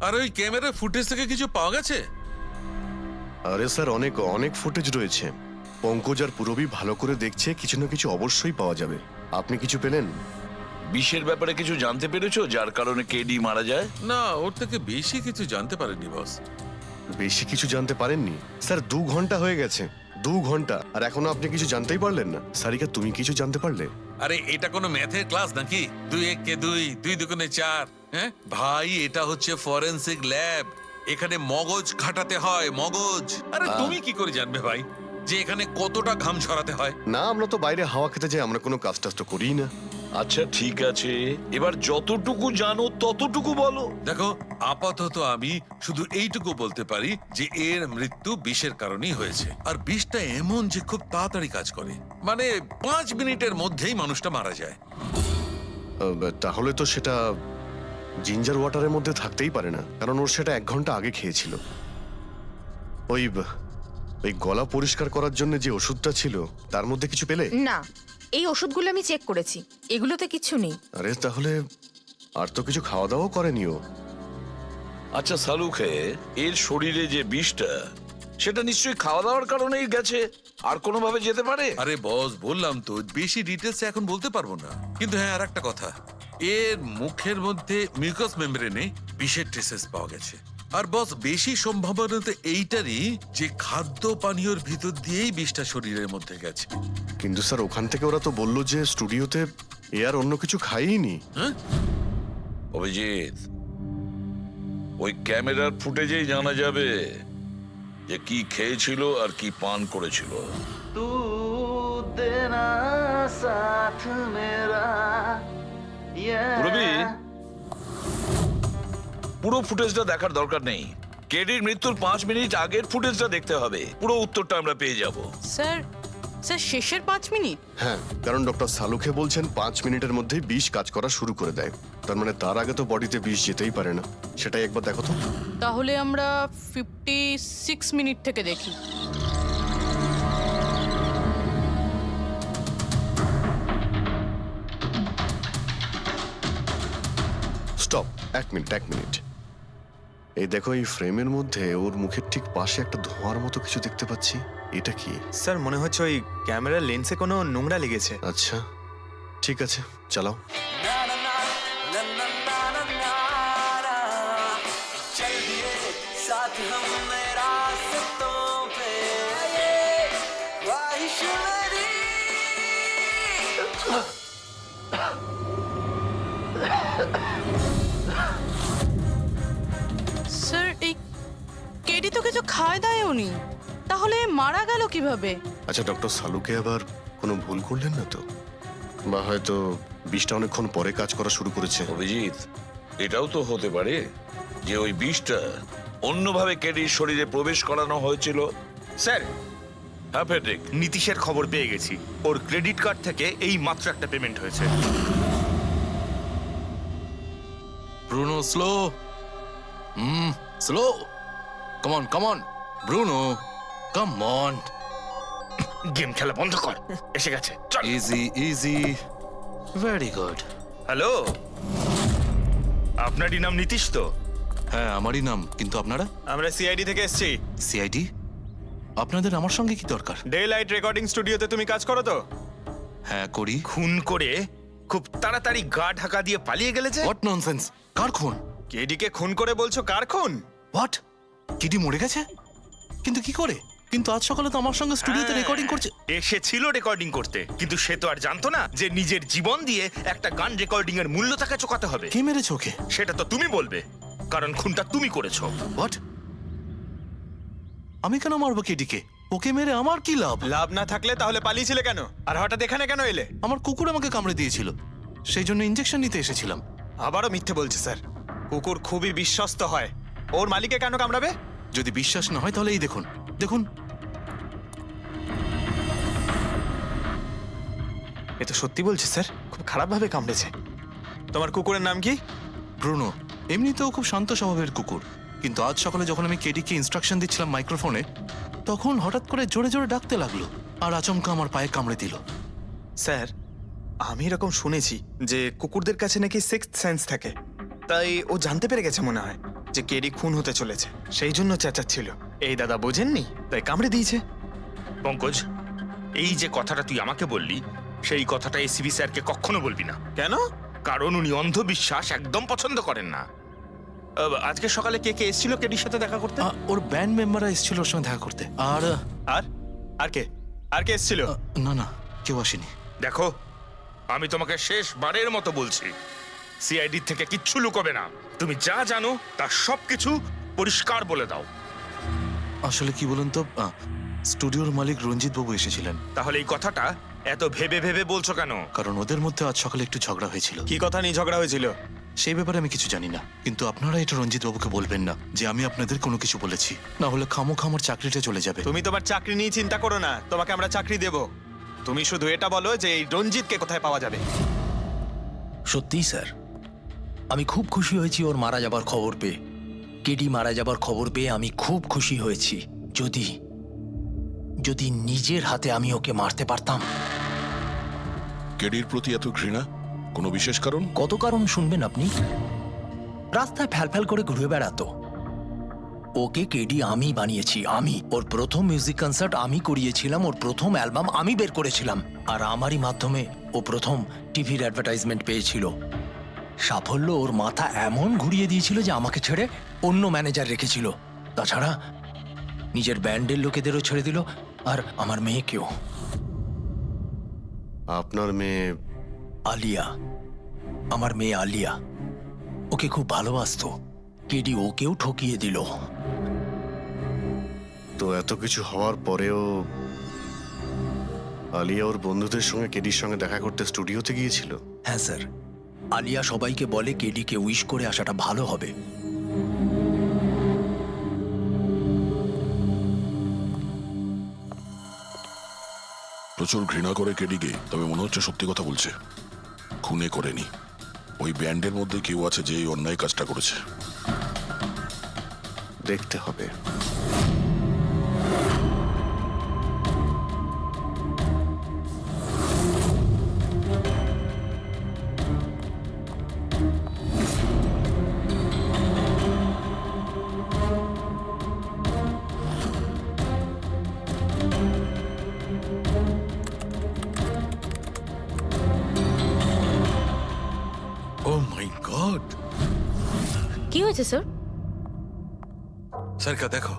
আর ওই ক্যামেরার ফুটেজ থেকে কিছু পাওয়া গেছে? আরে স্যার, অনেক অনেক ফুটেজ রয়েছে। পঙ্কজ আর পুরবী ভালো করে দেখছে, কিছু না কিছু অবশ্যই পাওয়া যাবে। আপনি কিছু পেলেন? বিষের ব্যাপারে কিছু জানতে পেরেছো যার কারণে কেডি মারা যায়? না, ওর থেকে বেশি কিছু জানতে পারেনি বস। বেশি কিছু জানতে পারেননি স্যার? 2 ঘন্টা হয়ে গেছে, 2 ঘন্টা, আর এখনো আপনি কিছু জানতেই পারলেন না। সারিকা, তুমি কিছু জানতে পারলে? আরে এটা কোনো ম্যাথের ক্লাস নাকি? 2 1 কে 2, 2 2 4। হ্যাঁ ভাই, এটা হচ্ছে ফরেনসিক ল্যাব। এখানে মগজ খাটাতে হয়, মগজ। আরে তুমি কি করে জানবে ভাই যে এখানে কতটা ঘাম ছড়াতে হয়? না, আমরা তো বাইরে হাওয়া খেতে যাই, আমরা কোনো কাজ টাজ তো করিই না। আচ্ছা ঠিক আছে, এবার যতটুকু জানো ততটুকু বলো। দেখো, আপাতত আমি শুধু এইটুকু বলতে পারি যে এর মৃত্যু বিষের কারণেই হয়েছে। আর বিষটা এমন যে খুব তাড়াতাড়ি কাজ করে, মানে 5 মিনিটের মধ্যেই মানুষটা মারা যায়। তাহলে তো সেটা জিঞ্জার ওয়াটারের মধ্যে থাকতেই পারে না, কারণ ওর সেটা 1 ঘন্টা আগে খেয়েছিল। ওই ওই গলা পরিষ্কার করার জন্য যে ওষুধটা ছিল তার মধ্যে কিছু পেলে? না, এই ওষুধগুলো আমি চেক করেছি, এগুলোতে কিছু নেই। আরে তাহলে আর তো কিছু খাওয়া দাওয়াও করেনি ও। আচ্ছা সালুখে, এর শরীরে যে বিষটা, সেটা নিশ্চয়ই খাওয়া দাওয়ার কারণেই গেছে, আর কোনোভাবে যেতে পারে? আরে বস, বললাম তো বেশি ডিটেলস এখন বলতে পারবো না। কিন্তু হ্যাঁ, আর একটা কথা, এর মুখের মধ্যে মিউকাস মেমব্রেনে বিষের ট্রেসেস পাওয়া গেছে। আর বস, বেশি সম্ভাবনা তো এইটারই যে খাদ্য পানীয়র ভিতর দিয়েই বিষটা শরীরের মধ্যে গেছে। কিন্তু স্যার, ওখান থেকে ওরা তো বললো যে স্টুডিওতে এ আর অন্য কিছু খাইনি। হ্যাঁ, অভিজিৎ, ওই ক্যামেরার ফুটেজেই জানা যাবে যে কি খেয়েছিল আর কি পান করেছিল। तू देना साथ मेरा পুরবী, পুরো ফুটেজটা দেখার দরকার নেই। কেডির মৃত্যুর 5 মিনিট আগের ফুটেজটা দেখতে হবে, পুরো উত্তরটা আমরা পেয়ে যাব। স্যার, শেষের 5 মিনিট? হ্যাঁ, কারণ ডক্টর সালুখে বলছেন 5 মিনিটের মধ্যেই বিষ কাজ করা শুরু করে দেয়। তার মানে তার আগে তো বডিতে বিষ যেতেই পারে না। সেটাই একবার দেখো তো। তাহলে আমরা 56 মিনিট থেকে দেখি। Stop, 1 minute 1 minute. এই দেখো, এই ফ্রেমের মধ্যে ওর মুখের ঠিক পাশে একটা ধোঁয়ার মতো কিছু দেখতে পাচ্ছি। এটা কি? স্যার, মনে হচ্ছে ওই ক্যামেরার লেন্সে কোনো নোংরা লেগেছে। আচ্ছা ঠিক আছে, চালাও। चल दिए साथ हम रास्तों पे ख्वाहिश मेरी স্যার, এই কেডি তো কিছু খায় দায়ও নি, তাহলে মারা গেল কিভাবে? আচ্ছা, ডক্টর সালুকে আবার কোনো ভুল করলেন না তো? বা হয়তো বিষটা অনেকক্ষণ পরে কাজ করা শুরু করেছে। অভিজিৎ, এটাও তো হতে পারে যে ওই বিষটা অন্যভাবে কেডির শরীরে প্রবেশ করানো হয়েছিল। স্যার, হ্যাঁ ফেডরিক, নীতিশের খবর পেয়ে গেছি। ওর ক্রেডিট কার্ড থেকে এই মাত্র একটা পেমেন্ট হয়েছে। Bruno, slow. Slow. Come on. Bruno, come on. Game খেলা বন্ধ কর, এসে গেছে, চল। Easy. Very good. হ্যালো, আপনারই নাম নীতিশ তো? হ্যাঁ, আমারই নাম, কিন্তু আপনারা? আমরা সিআইডি থেকে এসেছি। সিআইডি? আপনাদের আমার সঙ্গে কি দরকার? ডে লাইট রেকর্ডিং স্টুডিওতে তুমি কাজ করো তো? হ্যাঁ, করি। খুন করে খুব তাড়াতাড়ি গা ঢাকা দিয়ে পালিয়ে গেলে যে? What nonsense! কার খুন? কেডিকে খুন করে বলছো কার খুন? হোয়াট? কিডি মরে গেছে? কিন্তু কি করে? কিন্তু আজ সকালে তো আমার সঙ্গে স্টুডিওতে রেকর্ডিং করছে। এসেছিল রেকর্ডিং করতে, কিন্তু সে তো আর জানতো না যে নিজের জীবন দিয়ে একটা গান রেকর্ডিং এর মূল্য তাকে চোকাতে হবে। কে মেরেছে ওকে? সেটা তো তুমি বলবে, কারণ খুনটা তুমি করেছো। হোয়াট? আমি কেন মারবো কেডিকে? ওকে মেরে আমার কি লাভ? লাভ না থাকলে তাহলে পালিয়েছিলে কেন? আর হঠাৎ এখানে কেন এলে? আমার কুকুর আমাকে কামড়ে দিয়েছিল, সেই জন্য ইনজেকশন নিতে এসেছিলাম। আবারও মিথ্যে বলছে স্যার। কুকুর খুবই বিশ্বস্ত হয়, ওর মালিককে কেন কামড়াবে? যদি বিশ্বাস না হয় তাহলে এই দেখুন। এ তো সত্যি বলছে স্যার, খুব খারাপ ভাবে কামড়েছে। তোমার কুকুরের নাম কি? ব্রুনো। এমনিতেও খুব শান্ত স্বভাবের কুকুর, কিন্তু আজ সকালে যখন আমি কেডিকে ইনস্ট্রাকশন দিচ্ছিলাম মাইক্রোফোনে, তখন হঠাৎ করে জোরে জোরে ডাকতে লাগলো আর আচমকা আমার পায়ে কামড়ে দিল। স্যার, আমি এরকম শুনেছি যে কুকুরদের কাছে নাকি সিক্সথ সেন্স থাকে, তাই ও জানতে পেরে গেছে মনে হয়। যে কেডি খুন হতে চলেছে, সেই জন্য চেঁচাচ্ছিল। এই দাদা বোঝেননি, তাই কামড়ে দিয়েছে। পঙ্কজ, এই যে কথাটা তুই আমাকে বললি, সেই কথাটা এসিবি স্যারকে কখনো বলবি না। কেন? কারণ উনি অন্ধবিশ্বাস একদম পছন্দ করেন না। আজকে সকালে কে কে এসেছিল কেডির সাথে দেখা করতে? ওর ব্যান্ড মেম্বাররা এসেছিল ওর সঙ্গে দেখা করতে। আর আর আর কে আর কে এসেছিল? না না, কেউ আসেনি। দেখো, আমি তোমাকে শেষবারের মতো বলছি, সিআইডি থেকে কিচ্ছু লুকোবে না। তুমি যা জানো তার সবকিছু পরিষ্কার বলে দাও। আসলে কি বলুন তো, স্টুডিওর মালিক রঞ্জিত বাবু এসেছিলেন। তাহলে এই কথাটা এত ভেবে ভেবে বলছো কেন? কারণ ওদের মধ্যে আজ সকালে একটু ঝগড়া হয়েছিল। কি কথা নিয়ে ঝগড়া হয়েছিল? সেই ব্যাপারে আমি কিছু জানি না, কিন্তু আপনারা এটা রঞ্জিত বাবুকে বলবেন না যে আমি আপনাদের কোনো কিছু বলেছি, না হলে খামোখা আমার চাকরিটা চলে যাবে। তুমি তোমার চাকরি নিয়ে চিন্তা করো না, তোমাকে আমরা চাকরি দেব। তুমি শুধু এটা বলো যে এই রঞ্জিতকে কোথায় পাওয়া যাবে। সত্যিই স্যার, আমি খুব খুশি হয়েছি ওর মারা যাবার খবর পেয়ে। কেডি মারা যাবার খবর পেয়ে আমি খুব খুশি হয়েছি। যদি যদি নিজের হাতে আমি ওকে মারতে পারতাম। কেডির প্রতি এত ঘৃণা, কোনো বিশেষ কারণ? কত কারণ শুনবেন আপনি? রাস্তায় ফ্যালফ্যাল করে ঘুরে বেড়াতো। ওকে কেডি আমি বানিয়েছি, আমি। ওর প্রথম মিউজিক কনসার্ট আমি করিয়েছিলাম, ওর প্রথম অ্যালবাম আমি বের করেছিলাম, আর আমারই মাধ্যমে ও প্রথম টিভির অ্যাডভার্টাইজমেন্ট পেয়েছিল। সাফল্য ওর মাথা এমন ঘুরিয়ে দিয়েছিল যে আমাকে ছেড়ে অন্য ম্যানেজার রেখেছিল। তাছাড়া নিজের ব্যান্ডের লোকেদেরও ছেড়ে দিল, আর আমার মেয়েকেও। আপনার মেয়ে? আলিয়া, আমার মেয়ে আলিয়া। ওকে খুব ভালোবাসতো। কেডি ওকেও ঠকিয়ে দিল। তো এত কিছু হওয়ার পরেও আলিয়া ওর বন্ধুদের সঙ্গে কেডির সঙ্গে দেখা করতে স্টুডিওতে গিয়েছিল? হ্যাঁ স্যার, আলিয়া সবাইকে বলে কেডিকে উইশ করে আসাটা ভালো হবে। প্রচুর ঘৃণা করে কেডিকে, তবে মনে হচ্ছে সত্যি কথা বলছে। খুনে করেনি, ওই ব্যান্ডের মধ্যে কেউ আছে যে এই অন্যায় কাজটা করেছে। দেখতে হবে। ও মাই গড! কি হয়েছে স্যার? সারকা দেখো,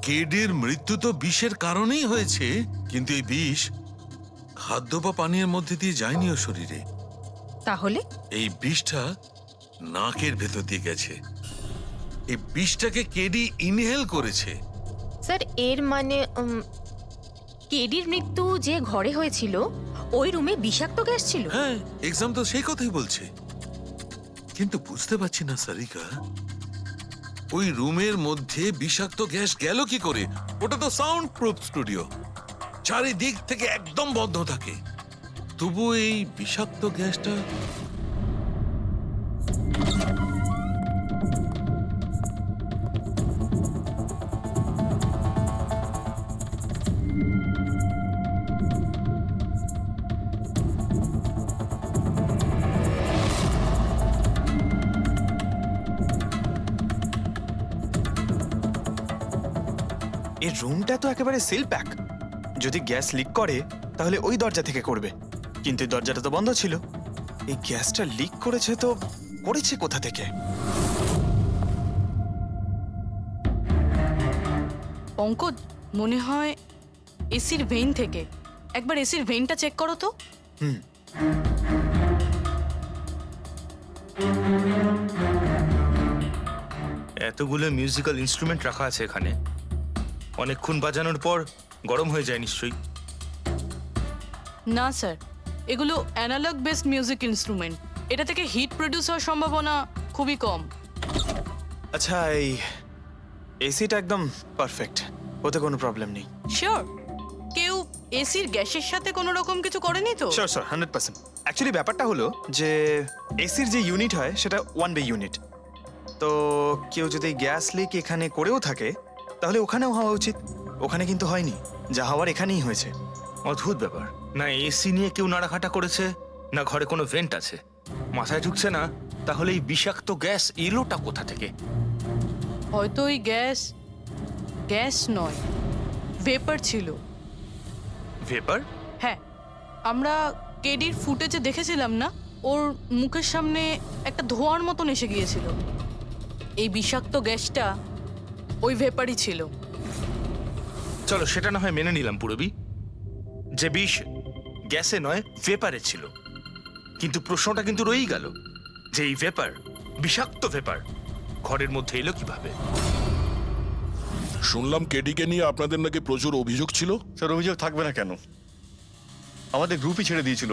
কেডির মৃত্যু তো বিষের কারণেই হয়েছে, কিন্তু এই বিষ খাদ্য বা পানীয়ের মধ্যে দিয়ে যায়নি ও শরীরে। তাহলে এই বিষটা নাকের ভেতর দিয়ে গেছে। এই বিষটাকে কেডি ইনহেল করেছে। স্যার, এর মানে কেডির মৃত্যু যে ঘরে হয়েছিল ওই রুমে বিষাক্ত গ্যাস ছিল? হ্যাঁ, এক্সাম তো সেই কথাই বলছে। কিন্তু বুঝতে পারছি না সারিকা, ওই রুমের মধ্যে বিষাক্ত গ্যাস গেল কি করে? ওটা তো সাউন্ড প্রুফ স্টুডিও, চারিদিক থেকে একদম বন্ধ থাকে, তবু এই বিষাক্ত গ্যাসটা। এই রুমটা তো একেবারে সিল প্যাক। যদি গ্যাস লিক করে তাহলে ওই দরজা থেকে করবে, কিন্তু এই দরজাটা তো বন্ধ ছিল। এই গ্যাসটা লিক করেছে তো করেছে কোথা থেকে? পঙ্কজ, মনে হয় এসির ভেইন থেকে। একবার এসির ভেইনটা চেক করো তো। এতগুলো মিউজিক্যাল ইনস্ট্রুমেন্ট রাখা আছে এখানে, অনেকক্ষণ বাজানোর পর গরম হয়ে যায় নিশ্চয়ই। না স্যার, এগুলো অ্যানালগ বেসড মিউজিক ইনস্ট্রুমেন্ট। এটা থেকে হিট প্রডিউস হওয়ার সম্ভাবনা খুবই কম। আচ্ছা, এই এসিটা একদম পারফেক্ট, ওতে কোনো প্রবলেম নেই? শিওর? কেউ এসির গ্যাসের সাথে কোনো রকম কিছু করেনি তো? Sure sir, 100%। অ্যাকচুয়ালি ব্যাপারটা হলো যে এসির যে ইউনিট হয় সেটা 1 বে ইউনিট। তো কেউ যদি গ্যাস লিক এখানে করেও থাকে তাহলে ওখানেও হওয়া উচিত। ওখানে কিন্তু হয়নি, যা হওয়ার এখানেই হয়েছে। অদ্ভুত ব্যাপার, না এসি নিয়ে কেউ নাড়াঘাটা করেছে, না ঘরে কোনো ভেন্ট আছে। মাথায় ঢুকছে না তাহলে এই বিষাক্ত গ্যাস এলোটা কোথা থেকে। হয়তো ওই গ্যাস নয়, ভেপার ছিল। ভেপার? হ্যাঁ, আমরা কেডির ফুটেজে দেখেছিলাম না, ওর মুখের সামনে একটা ধোঁয়ার মতন এসে গিয়েছিল। এই বিষাক্ত গ্যাসটা ওই ভেপারই ছিল। চলো সেটা না হয় মেনে নিলাম পুরবি, যে বিষ গ্যাসে নয় ভেপারে ছিল। কিন্তু প্রশ্নটা কিন্তু রয়েই গেল যে এই ভেপার, বিষাক্ত ভেপার ঘরের মধ্যে এলো কিভাবে? শুনলাম কেডিকে নিয়ে আপনাদের নাকি প্রচুর অভিযোগ ছিল। স্যার অভিযোগ থাকবে না কেন? আমাদের গ্রুপই ছেড়ে দিয়েছিল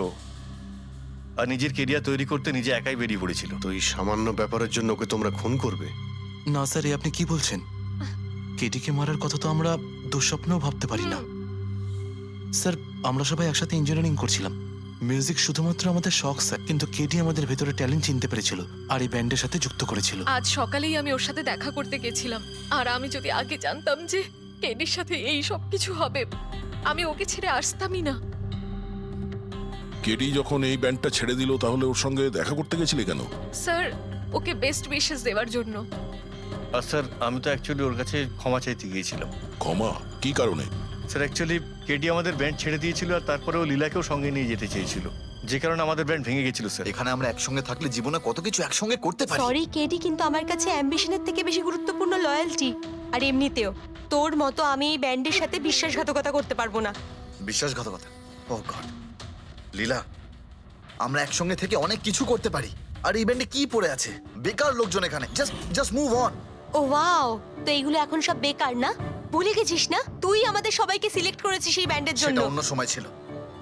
আর নিজের কেরিয়ার তৈরি করতে নিজে একাই বেরিয়ে পড়েছিল। তো এই সামান্য ব্যাপারের জন্য ওকে তোমরা খুন করবে? না স্যার, এ আপনি কি বলছেন? কেডিকে মারার কথা তো আমরা দুঃস্বপ্নেও ভাবতে পারি না। স্যার, আমরা সবাই একসাথে ইঞ্জিনিয়ারিং করছিলাম। মিউজিক শুধুমাত্র আমাদের শখ স্যার, কিন্তু কেডি আমাদের ভেতরে ট্যালেন্ট চিনতে পেরেছিল আর এই ব্যান্ডের সাথে যুক্ত করেছিল। আজ সকালেই আমি ওর সাথে দেখা করতে গেছিলাম, আর আমি যদি আগে জানতাম যে কেডির সাথে এই সব কিছু হবে, আমি ওকে ছেড়ে আসতামই না। কেডি যখন এই ব্যান্ডটা ছেড়ে দিল তাহলে ওর সঙ্গে দেখা করতে গেছিলে কেন? স্যার, ওকে বেস্ট উইশেস দেওয়ার জন্য। আর স্যার আমি তো অ্যাকচুয়ালি ওর কাছে ক্ষমা চাইতে গিয়েছিলাম। ক্ষমা? কি কারণে? স্যার অ্যাকচুয়ালি কেডি আমাদের ব্যান্ড ছেড়ে দিয়েছিল আর তারপরেও লীলাকেও সঙ্গে নিয়ে যেতে চেয়েছিল, যে কারণে আমাদের ব্যান্ড ভেঙে গেছিল স্যার। এখানে আমরা একসঙ্গে থাকলে জীবনে কত কিছু একসঙ্গে করতে পারি। সরি কেডি, কিন্তু আমার কাছে অ্যাম্বিশনের থেকে বেশি গুরুত্বপূর্ণ লয়্যালটি। আর এমনিতেও তোর মতো আমি এই ব্যান্ডের সাথে বিশ্বাসঘাতকতা করতে পারবো না। বিশ্বাসঘাতকতা? ও গড লীলা, আমরা একসঙ্গে থেকে অনেক কিছু করতে পারি। আর এই ব্যান্ডে কি পড়ে আছে? বেকার লোকজন এখানে। Just move on. Oh wow, তো এইগুলো এখন সব বেকার না? ভুলে গেছিস না তুই আমাদের সবাইকে সিলেক্ট করেছিস এই ব্যান্ডের জন্য? সেটা অন্য সময় ছিল,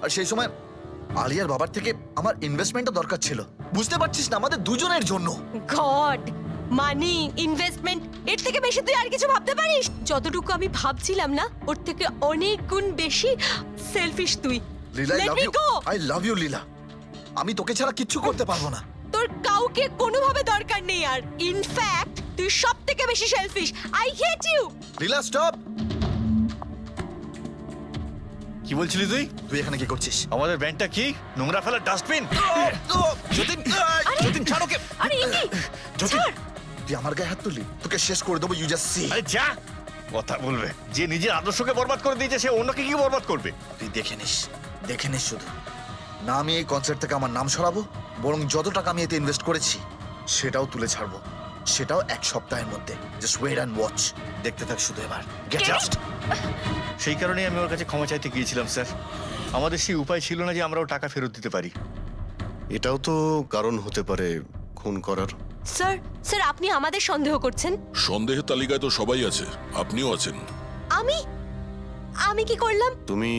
আর সেই সময় আলিয়ার বাবার থেকে আমার ইনভেস্টমেন্টও দরকার ছিল। বুঝতে পারছিস না, আমাদের দুজনের জন্য। গড, মানি, ইনভেস্টমেন্ট, এর থেকে বেশি তুই আর কিছু ভাবতে পারিস? যতটুকু আমি ভাবছিলাম না, ওর থেকে অনেক গুণ বেশি সেলফিশ তুই। Leela, Let me go! I love you Leela. আমি তোকে ছাড়া কিচ্ছু করতে পারবো না। তোর কাউকে কোনোভাবে দরকার নেই আর। ইনফ্যাক্ট তুই সব থেকে বেশি selfish. I hate you. Leela stop. কি বলছিলি তুই? তুই এখানে কি করছিস? আমাদের ব্যান্ডটা কি নোংরা ফেলার ডাস্টবিন? যতীন, যতীন ছাড় ওকে। আরে ইকি, যতীন, তুই আমার গায়ে হাত তুললি, তোকে শেষ করে দেবো। You just see. আরে যা, কথা বলবে? যে নিজের আদর্শকে বরবাদ করে দিয়েছে সে অন্যকে কি বরবাদ করবে? তুই দেখে নিস শুধু। না আমি এই কনসার্ট থেকে আমার নাম সরাবো, বরং যত টাকা আমি এতে ইনভেস্ট করেছি সেটাও তুলে ছাড়বো, সেটাও 1 সপ্তাহের মধ্যে। Just wait and watch. দেখতে থাক শুধু এবার। Get just. সেই কারণেই আমি ওর কাছে ক্ষমা চাইতে গিয়েছিলাম স্যার। আমাদের সেই উপায় ছিল না যে আমরাও টাকা ফেরত দিতে পারি। এটাও তো কারণ হতে পারে খুন করার। স্যার আপনি আমাদের সন্দেহ করছেন? সন্দেহের তালিকায় তো সবাই আছে, আপনিও আছেন। আমি কি করলাম? তুমি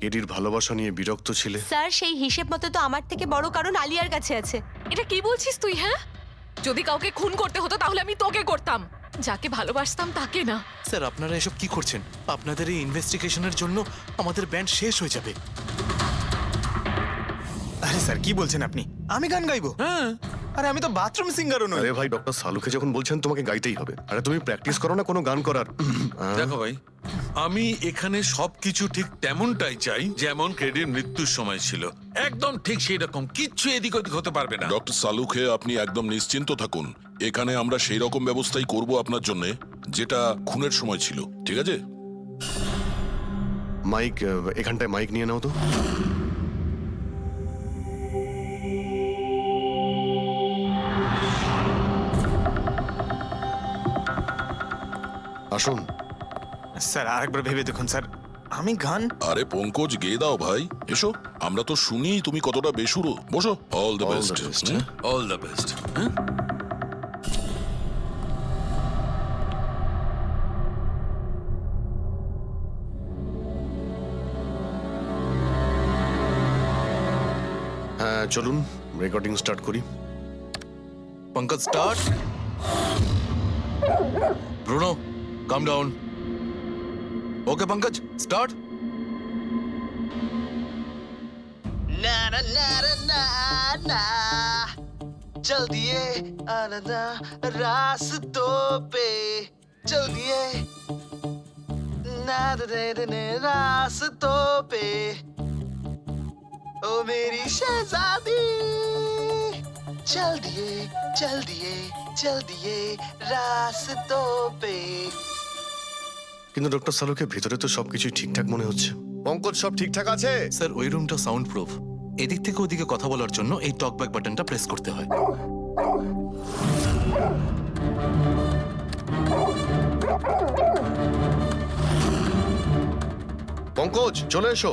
কেডির ভালোবাসা নিয়ে বিরক্ত ছিলে। স্যার সেই হিসেব মতো তো আমার থেকে বড় কারণ আলিয়ার কাছে আছে। এটা কি বলছিস তুই? হ্যাঁ, যদি কাউকে খুন করতে হতো তাহলে আমি তোকে করতাম, যাকে ভালোবাসতাম তাকে না। স্যার, আপনারা এসব কি করছেন? আপনাদের এই ইনভেস্টিগেশনের জন্য আমাদের ব্যান্ড শেষ হয়ে যাবে। আরে স্যার কি বলছেন আপনি? আমি গান গাইবো? হ্যাঁ, আরে আমি তো বাথরুম সিঙ্গারও নই। আরে ভাই, ডক্টর সালুকে যখন বলছেন তোমাকে গাইতেই হবে। আরে তুমি প্র্যাকটিস করো না কোনো গান করার? দেখো ভাই, আমি এখানে সবকিছু ঠিক তেমনটাই চাই যেমন কেডির মৃত্যুর সময় ছিল, একদম ঠিক সেই রকম। কিচ্ছু এদিক ওদিক হতে পারবে না। ডক্টর সালুকে আপনি একদম নিশ্চিন্ত থাকুন। এখানে আমরা সেই রকম ব্যবস্থাই করব আপনার জন্য যেটা খুনের সময় ছিল, ঠিক আছে? মাইক, এখানটায় মাইক নিয়ে নাও তো। আসুন স্যার আরেকবার ভেবে দেখুন স্যার, আমি গান। আরে পঙ্কজ, গেয়ে দাও ভাই, এসো। আমরা তো শুনি তুমি কতটা বেসুরো। বসো। All the best. All the best. হ্যাঁ চলুন রেকর্ডিং স্টার্ট করি। Pankaj start. Bruno calm down. Okay Pankaj start. ना ना ना ना ना चल दिए आनंदा रास्तों पे, चल दिए ना दे रास्तों पे, ओ मेरी शहजादी चल दिए चल दिए चल दिए रास्तों पे। কিন্তু ডক্টর সালুকে ভিতরে তো সবকিছুই ঠিকঠাক মনে হচ্ছে। পঙ্কজ, সব ঠিকঠাক আছে? স্যার ওই রুমটা সাউন্ড প্রুফ। এদিক থেকে ওদিকে কথা বলার জন্য এই টক ব্যাক বাটনটা প্রেস করতে হয়। পঙ্কজ, চলে এসো।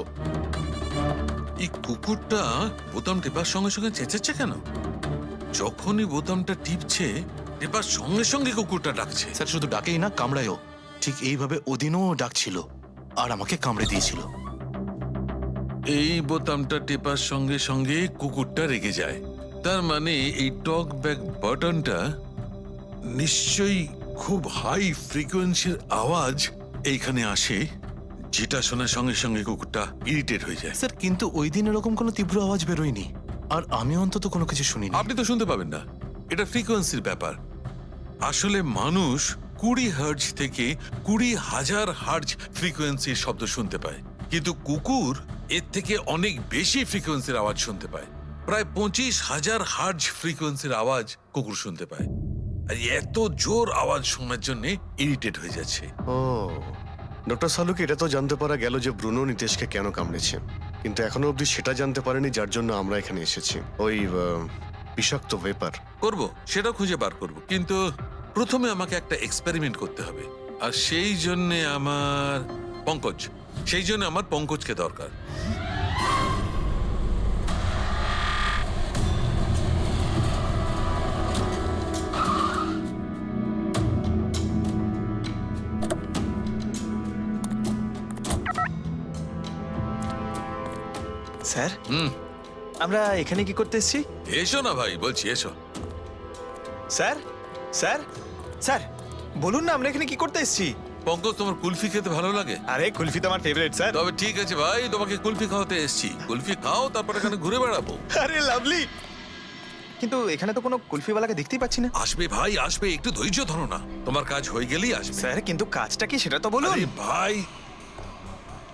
এই কুকুরটা বোতাম টেপার সঙ্গে সঙ্গে চেঁচাচ্ছে কেন? যখনই বোতামটা টিপছে টেপার সঙ্গে সঙ্গে কুকুরটা ডাকছে। স্যার শুধু ডাকেই না, কামড়ায়ও। ঠিক এইভাবে ওদিনও ডাকছিল আর আমাকে কামড়ে দিয়েছিল। এই বোতামটা টেপার সঙ্গে সঙ্গে কুকুরটা রেগে যায়। তার মানে এই টক ব্যাক বাটনটা নিশ্চয়ই খুব হাই ফ্রিকোয়েন্সির আওয়াজ এইখানে আসে, যেটা শোনার সঙ্গে সঙ্গে কুকুরটা ইরিটেট হয়ে যায়। স্যার কিন্তু ওই দিন এরকম কোনো তীব্র আওয়াজ বেরোয়নি, আর আমি অন্তত কোনো কিছু শুনিনি। আপনি তো শুনতে পাবেন না, এটা ফ্রিকোয়েন্সির ব্যাপার। আসলে মানুষ 20 হার্জ থেকে 20,000 হার্জ ফ্রিকোয়েন্সির শব্দ শুনতে পায়, কিন্তু কুকুর এর থেকে অনেক বেশি ফ্রিকোয়েন্সির আওয়াজ শুনতে পায়। প্রায় 25,000 হার্জ ফ্রিকোয়েন্সির আওয়াজ কুকুর শুনতে পায়। আর এত জোর আওয়াজ শোনার জন্য ইরিটেট হয়ে যাচ্ছে। ও, ডক্টর সালুকে এটা তো জানতে পারা গেল যে ব্রুনো নিতেশকে কেন কামড়েছে, কিন্তু এখনো অবধি সেটা জানতে পারেনি যার জন্য আমরা এখানে এসেছি। ওই বিষাক্ত ভেপার করব, সেটা খুঁজে বার করব, কিন্তু প্রথমে আমাকে একটা এক্সপেরিমেন্ট করতে হবে। আর সেই জন্য আমার পঙ্কজকে দরকার। স্যার, হুম, আমরা এখানে কি করতে এসেছি? এসো না ভাই, বলছি এসো। স্যার স্যার স্যার বলুন না, আমরা এখানে কি করতে এসেছি? পঙ্কজ, তোমার কুলফি খেতে ভালো লাগে? আরে কুলফি তো আমার ফেভারিট স্যার। তবে ঠিক আছে ভাই, তোমাকে কুলফি খাওয়াতে এসেছি। কুলফি খাও, তারপর এখানে ঘুরে বেড়াবো। আরে লাভলি, কিন্তু এখানে তো কোনো কুলফিওয়ালাকে দেখতেই পাচ্ছি না। আসবে ভাই, আসবে, একটু ধৈর্য ধরো না, তোমার কাজ হয়ে গেলেই আসবে। স্যার কিন্তু কাজটা কি সেটা তো বলুন। আরে ভাই,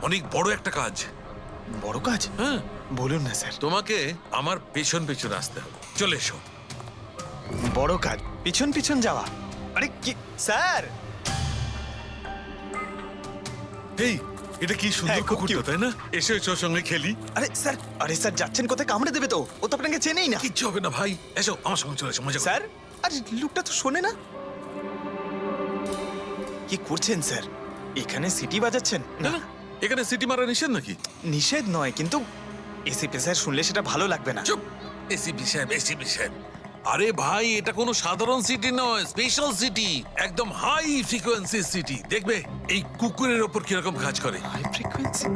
অনেক বড় একটা কাজ। বড় কাজ? হ্যাঁ, বলুন না স্যার। তোমাকে আমার পেছন পেছন আসতে হবে। চলে এসো। বড় কাজ, পিছন পিছন যাওয়া? আরে কি স্যার! এই, এটা কি সুন্দর হ্যাঁ, খুব কুকুরটা, cute। তাই না? এসো এসো, সঙ্গে খেলি। আরে স্যার যাচ্ছেন কোথায়? কামড়ে দেবে তো, ও তো আপনাকে চেনেই না। কিচ্ছু হবে না ভাই, এসো আমার সঙ্গে, চলে এসো, মজা করো। স্যার, আরে লোকটা তো শোনে না। কি করছেন স্যার? এখানে সিটি বাজাচ্ছেন? না না, এখানে সিটি মারা নিষেধ নাকি? নিষেধ নয়, কিন্তু এসি পেশার শুনলে সেটা ভালো লাগবে না। চুপ, এসিপি সাহেব, এসিপি সাহেব। আরে ভাই, এটা কোনো সাধারণ সিটি নয়, স্পেশাল সিটি, একদম হাই ফ্রিকোয়েন্সি সিটি। দেখবে এই কুকুরের ওপর কিরকম কাজ করে। High frequency?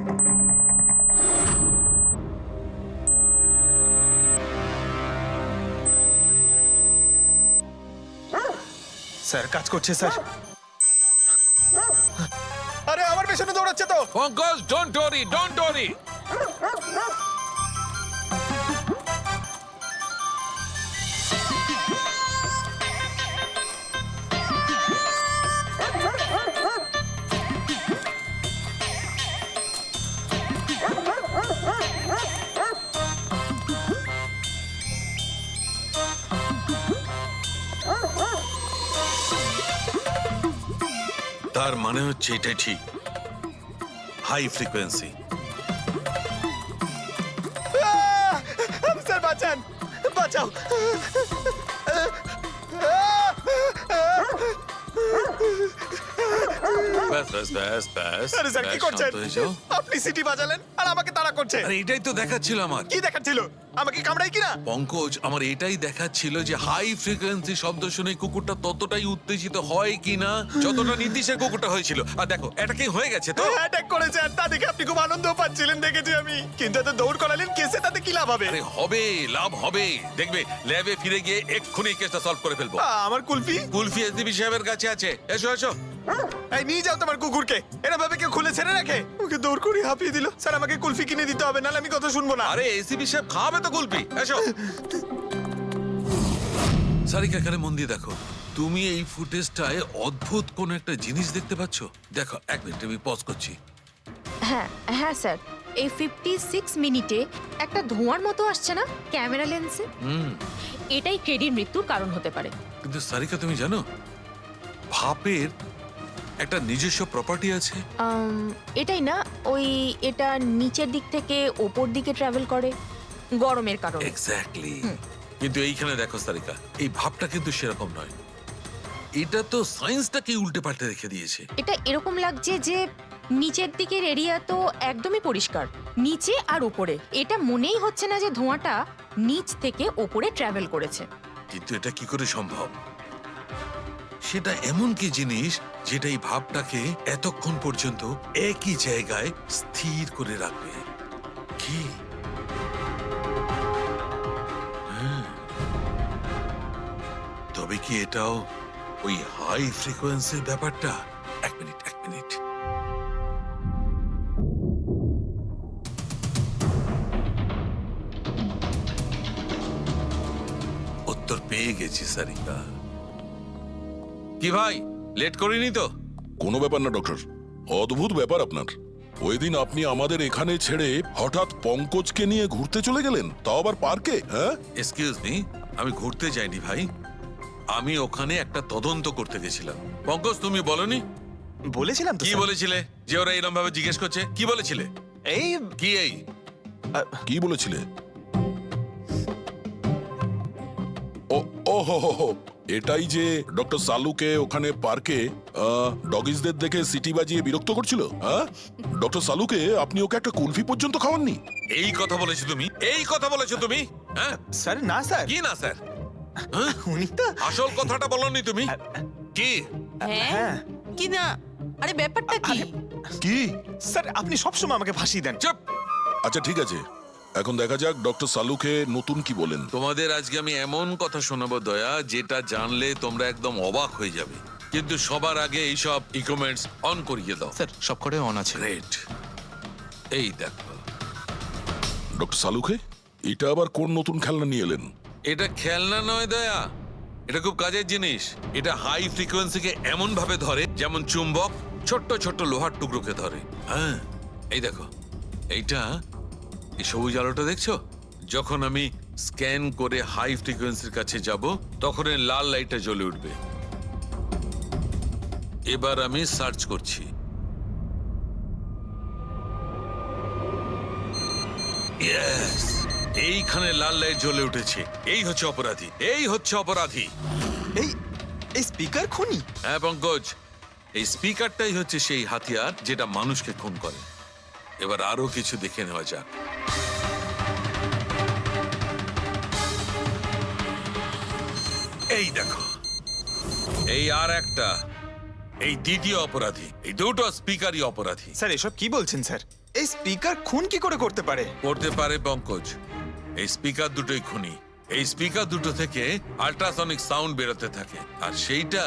স্যার কাজ করছে স্যার। আরে আমার পেছনে দৌড়াচ্ছে তো। Pankaj, don't worry, don't worry. তার মানে হচ্ছে এটাই ঠিক, হাই ফ্রিকোয়েন্সি। স্যার বাঁচান, বাঁচাও। ব্যাস ব্যাস ব্যাস ব্যাস। আরে স্যার কি ব্যাস, করছেন? শান্ত হয়ে যাও। আপনি সিটি বাজালেন আর আমাকে তাড়া করছে। আরে এটাই তো দেখাচ্ছিল আমার। কি দেখাচ্ছিল? আমাকে কামড়াই কিনা? পঙ্কজ, আমার এটাই দেখাচ্ছিল যে হাই ফ্রিকোয়েন্সি শব্দ শুনে কুকুরটা ততটাই উত্তেজিত হয় কিনা যতটা নীতিশের কুকুরটা হয়েছিল। আর দেখো, এটা কি হয়ে গেছে তো। অ্যাটাক করেছে আর তা দেখে আপনি খুব আনন্দ পাচ্ছিলেন দেখেছি আমি, কিন্তু এত দৌড় করালেন কেসে, তাতে কি লাভ হবে? আরে হবে, লাভ হবে। দেখবে ল্যাবে ফিরে গিয়ে এক্ষুনি কেসটা সলভ করে ফেলবো। আমার কুলফি? কুলফি এসডিপি সাহেবের কাছে আছে। এসো এসো। এই নিয়ে যাও তোমার কুকুরকে, এরা ভাবে কেউ খুলে ছেড়ে রাখে? ওকে দৌড় করে হাঁপিয়ে দিল। স্যার আমাকে কুলফি কিনে দিতে হবে, নাহলে আমি কথা শুনবো না। আরে এসিপি সাহেব খাবে তো কুলফি। এসো। সারিকা, এখানে মন দিয়ে দেখো। তুমি এই ফুটেজটায় অদ্ভুত কোন একটা জিনিস দেখতে পাচ্ছ? দেখো, এক মিনিট, আমি পজ করছি। হ্যাঁ হ্যাঁ স্যার, এই 56 মিনিটে একটা ধোঁয়ার মতো আসছে না ক্যামেরা লেন্সে? এটাই কেডির মৃত্যুর কারণ হতে পারে। কিন্তু সারিকা তুমি জানো ভাপের একটা নিজস্ব প্রপার্টি আছে। এটাই না, ওই এটা নিচের দিক থেকে ওপর দিকে ট্রাভেল করে গরমের কারণে। এক্স্যাক্টলি। কিন্তু এইখানে দেখো সারিকা, এই ভাবটা কিন্তু সেরকম নয়। এটা তো সায়েন্সটাকে উল্টে পাল্টে রেখে দিয়েছে। এটা এরকম লাগছে যে নিচের দিকের এরিয়া তো একদমই পরিষ্কার, নিচে আর উপরে এটা মনেই হচ্ছে না যে ধোঁয়াটা নিচ থেকে ওপরে ট্রাভেল করেছে। কিন্তু এটা কি করে সম্ভব? সেটা এমন কি জিনিস যেটা এই ভাবটাকে এতক্ষণ পর্যন্ত একই জায়গায় স্থির করে রাখবে? কি? হ্যাঁ। তবে কি এটাও ওই হাই ফ্রিকোয়েন্সির ব্যাপারটা? এক মিনিট। উত্তর পেয়ে গেছি সারিকা। কি ভাই, লেট করিনি তো? কোনো ব্যাপার না ডক্টর, অদ্ভুত ব্যাপার আপনার। ওই দিন আপনি আমাদের এখানে ছেড়ে হঠাৎ পঙ্কজকে নিয়ে ঘুরতে চলে গেলেন, তাও আবার পার্কে। হ্যাঁ, এক্সকিউজ মি, আমি ঘুরতে যাইনি ভাই, আমি ওখানে একটা তদন্ত করতে গেছিলাম। পঙ্কজ তুমি বলনি? বলেছিলাম তো কি স্যার। বলেছিলে যে ওরা এরকম ভাবে জিজ্ঞেস করছে? কি বলেছিলে? এই কি এই? কি বলেছিলে? ও হো, এটাই যে ডক্টর সালুকে ওখানে পার্কে ডগিসদের দেখে সিটি বাজিয়ে বিরক্ত করছিল। হ্যাঁ, ডক্টর সালুকে আপনি ওকে একটা কুলফি পর্যন্ত খাওয়াননি। এই কথা বলেছো তুমি? এই কথা বলেছো তুমি? হ্যাঁ স্যার, না স্যার। কি না স্যার? উনি তো আসল কথাটা বলনি তুমি। কি? হ্যাঁ। কি না? আরে ব্যাপারটা কি? কি? স্যার, আপনি সবসময় আমাকে ফাঁসিয়ে দেন। চুপ। আচ্ছা ঠিক আছে, এখন দেখা যাক ডক্টর সালুকে নতুন কি বলেন। তোমাদের আজকে আমি এমন কথা শোনাবো দয়া, যেটা জানলে তোমরা একদম অবাক হয়ে যাবে। কিন্তু সবার আগে এইসব ইকুইপমেন্টস অন করিয়ে দাও। স্যার সবকটাই অন আছে। গ্রেট। এই দেখো, ডক্টর সালুকে এটা আবার কোন নতুন খেলনা নিয়ে এলেন? এটা খেলনা নয় দয়া, এটা খুব কাজের জিনিস। এটা হাই ফ্রিকোয়েন্সিকে এমন ভাবে ধরে যেমন চুম্বক ছোট্ট ছোট্ট লোহার টুকরোকে ধরে। হ্যাঁ, এই দেখো, এইটা এই সবুজ আলোটা দেখছো? যখন আমি স্ক্যান করে হাই ফ্রিকোয়েন্সির কাছে যাব তখন এই লাল লাইটটা জ্বলে উঠবে। এবার আমি সার্চ করছি। ইয়েস, এইখানে লাল লাইট জ্বলে উঠেছে। এই হচ্ছে অপরাধী, এই হচ্ছে অপরাধী। এই স্পিকার খুনি? হ্যাঁ পঙ্কজ, এই স্পিকারটাই হচ্ছে সেই হাতিয়ার যেটা মানুষকে খুন করে। এবার আরো কিছু দেখে নেওয়া যাক। এই দেখো, এই আর একটা, এই দ্বিতীয় অপরাধী। এই দুটো স্পিকারই অপরাধী। স্যার, এসব কি বলছেন স্যার? এই স্পিকার খুন কি করে করতে পারে? করতে পারে পঙ্কজ, এই স্পিকার দুটোই খুনি। এই স্পিকার দুটো থেকে আল্ট্রাসনিক সাউন্ড বেরোতে থাকে, আর সেইটা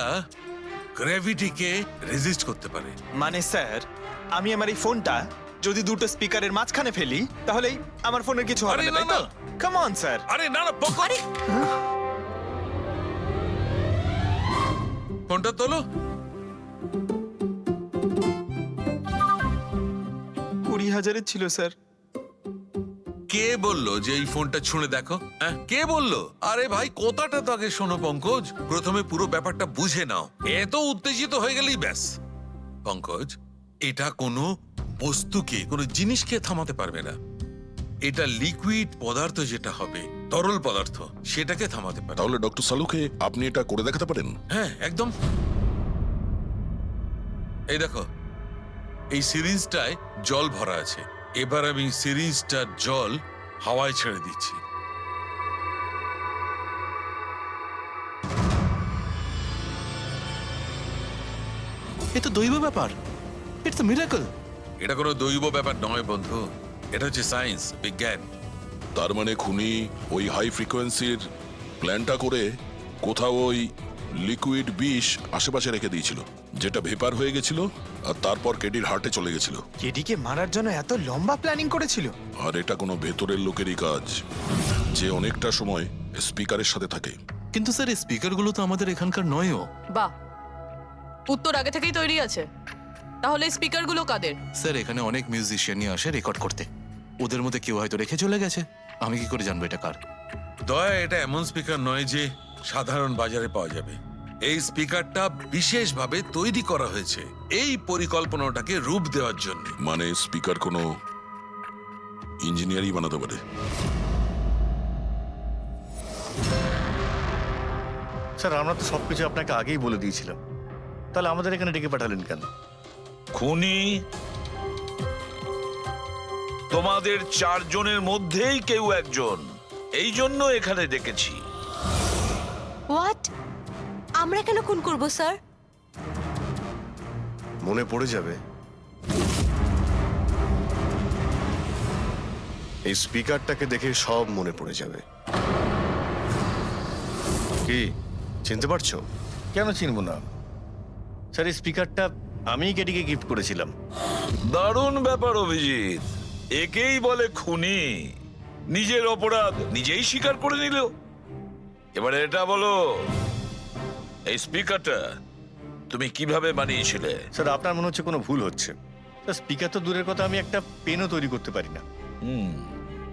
গ্র্যাভিটিকে রেজিস্ট করতে পারে। মানে স্যার, আমি আমার এই ফোনটা যদি দুটো স্পিকারের মাঝখানে ফেলি তাহলেই আমার ফোনের কিছু হবে আরে না, না, তাই তো? না। Come on sir. আরে না না পঙ্কজ, ফোনটা তোলো। 20,000-এর ছিল স্যার। কে বললো যে এই ফোনটা ছুঁড়ে দেখো? হ্যাঁ, কে বললো? আরে ভাই, কথাটা তো আগে শোনো পঙ্কজ, প্রথমে পুরো ব্যাপারটা বুঝে নাও। এত উত্তেজিত হয়ে গেলেই ব্যাস। পঙ্কজ, এটা কোনো বস্তুকে, কোনো জিনিসকে থামাতে পারবে না। এটা লিকুইড পদার্থ, যেটা হবে তরল পদার্থ, সেটাকে থামাতে পারে। তাহলে ডক্টর সালুকে আপনি এটা করে দেখাতে পারেন? হ্যাঁ একদম। এই দেখো, এই সিরিঞ্জটায় জল ভরা আছে। এবার আমি সিরিঞ্জটার জল হাওয়ায় ছেড়ে দিচ্ছি। এ তো দৈব ব্যাপার, ইটস আ মিরাকল। এটা কোনো দৈব ব্যাপার নয় বন্ধু, এটা হচ্ছে সায়েন্স, বিজ্ঞান। তার মানে খুনি ওই হাই ফ্রিকোয়েন্সির প্ল্যানটা করে কোথাও ওই লিকুইড বিষ আশেপাশে রেখে দিয়েছিল, যেটা ভেপার হয়ে গেছিল আর তারপর কেডির হার্টে চলে গেছিল। কেডিকে মারার জন্য এত লম্বা প্ল্যানিং করেছিল? আর এটা কোনো ভেতরের লোকেরই কাজ, যে অনেকটা সময় স্পিকারের সাথে থাকে। কিন্তু স্যার এই স্পিকারগুলো তো আমাদের এখানকার নয়ও। বাহ, উত্তর আগে থেকেই তৈরি আছে। তাহলে স্পিকারগুলো কাদের? স্যার এখানে অনেক মিউজিশিয়ানই আসে রেকর্ড করতে, ওদের মধ্যে কেউ হয়তো রেখে চলে গেছে। আমি কি করে জানবো এটা কার? দয়া, এটা এমন স্পিকার নয় যে সাধারণ বাজারে পাওয়া যাবে। এই স্পিকারটা বিশেষভাবে তৈরি করা হয়েছে এই পরিকল্পনাটাকে রূপ দেওয়ার জন্য। মানে স্পিকার কোনো ইঞ্জিনিয়ারই বানাতে পারে? স্যার আমরা তো সবকিছু আপনাকে আগেই বলে দিয়েছিলাম, তাহলে আমাদের এখানে ডেকে পাঠালেন কেন? খুনি তোমাদের চারজনের মধ্যেই কেউ একজন, এই জন্য এখানে ডেকেছি। হোয়াট? আমরা কেন খুন করব স্যার? মনে পড়ে যাবে এই স্পিকারটাকে দেখে সব মনে পড়ে যাবে। কি চিনতে পারছো? কেন চিনবো না স্যার, এই স্পিকারটা আমিই কেটিকে গিফট করেছিলাম। দারুণ ব্যাপার অভিজিৎ, একেই বলে খুনি। নিজের অপরাধ নিজেই স্বীকার করে নিল। এবারে এটা বলো, এই স্পিকারটা তুমি কিভাবে বানিয়েছিলে? স্যার আপনার মনে হচ্ছে কোনো ভুল হচ্ছে। স্যার স্পিকার তো দূরের কথা, আমি একটা পেনও তৈরি করতে পারি না।